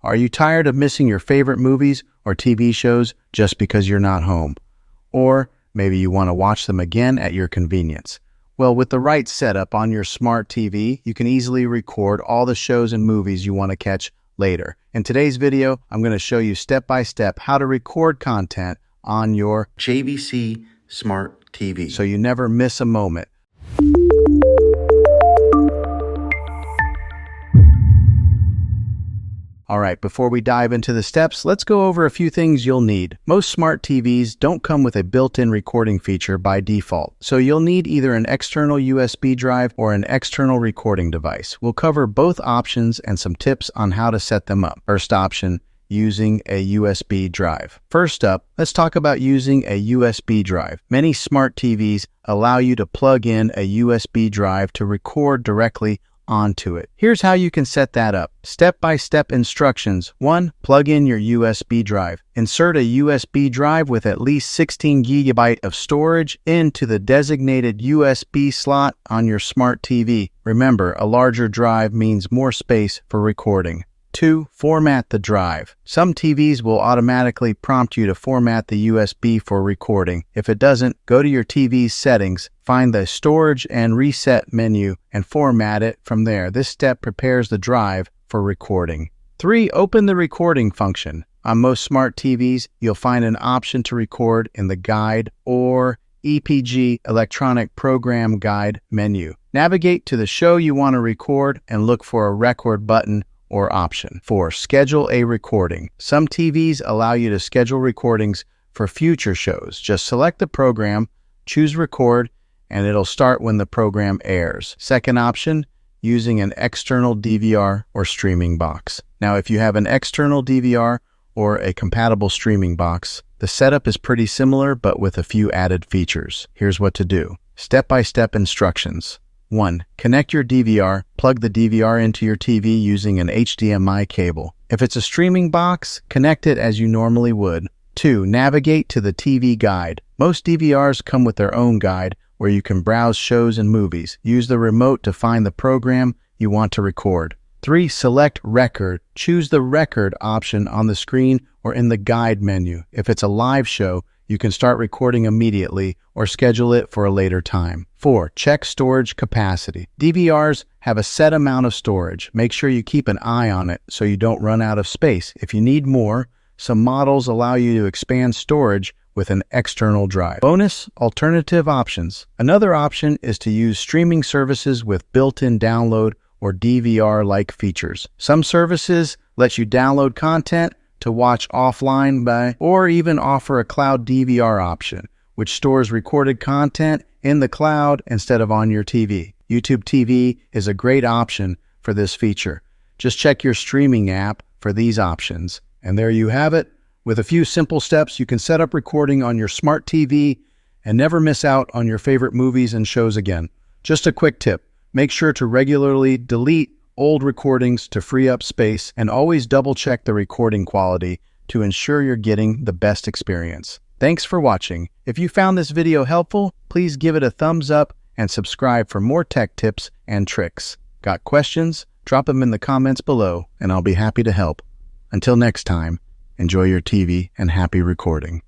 Are you tired of missing your favorite movies or TV shows just because you're not home? Or maybe you want to watch them again at your convenience. Well, with the right setup on your smart TV, you can easily record all the shows and movies you want to catch later. In today's video, I'm going to show you step-by-step how to record content on your JVC smart TV so you never miss a moment. All right, before we dive into the steps, let's go over a few things you'll need. Most smart TVs don't come with a built-in recording feature by default, so you'll need either an external USB drive or an external recording device. We'll cover both options and some tips on how to set them up. First option, using a USB drive. First up, let's talk about using a USB drive. Many smart TVs allow you to plug in a USB drive to record directly onto it. Here's how you can set that up. Step-by-step instructions. 1. Plug in your USB drive. Insert a USB drive with at least 16 GB of storage into the designated USB slot on your smart TV. Remember, a larger drive means more space for recording. 2. Format the drive. Some TVs will automatically prompt you to format the USB for recording. If it doesn't, go to your TV's settings, find the Storage and Reset menu, and format it from there. This step prepares the drive for recording. 3. Open the recording function. On most smart TVs, you'll find an option to record in the Guide or EPG Electronic Program Guide menu. Navigate to the show you want to record and look for a record button or option. 4. Schedule a recording. Some TVs allow you to schedule recordings for future shows. Just select the program, choose record, and it'll start when the program airs. Second option, using an external DVR or streaming box. Now, if you have an external DVR or a compatible streaming box, the setup is pretty similar, but with a few added features. Here's what to do. Step-by-step instructions. 1. Connect your DVR. Plug the DVR into your TV using an HDMI cable. If it's a streaming box, connect it as you normally would. 2. Navigate to the TV guide. Most DVRs come with their own guide where you can browse shows and movies. Use the remote to find the program you want to record. 3. Select record. Choose the record option on the screen or in the guide menu. If it's a live show, you can start recording immediately or schedule it for a later time. 4. Check storage capacity. DVRs have a set amount of storage. Make sure you keep an eye on it so you don't run out of space. If you need more, some models allow you to expand storage with an external drive. Bonus alternative options. Another option is to use streaming services with built-in download or DVR-like features. Some services let you download content to watch offline or even offer a cloud DVR option, which stores recorded content in the cloud instead of on your TV. YouTube TV is a great option for this feature. Just check your streaming app for these options. And there you have it. With a few simple steps, you can set up recording on your smart TV and never miss out on your favorite movies and shows again. Just a quick tip. Make sure to regularly delete old recordings to free up space, and always double-check the recording quality to ensure you're getting the best experience. Thanks for watching. If you found this video helpful, please give it a thumbs up and subscribe for more tech tips and tricks. Got questions? Drop them in the comments below, and I'll be happy to help. Until next time, enjoy your TV and happy recording.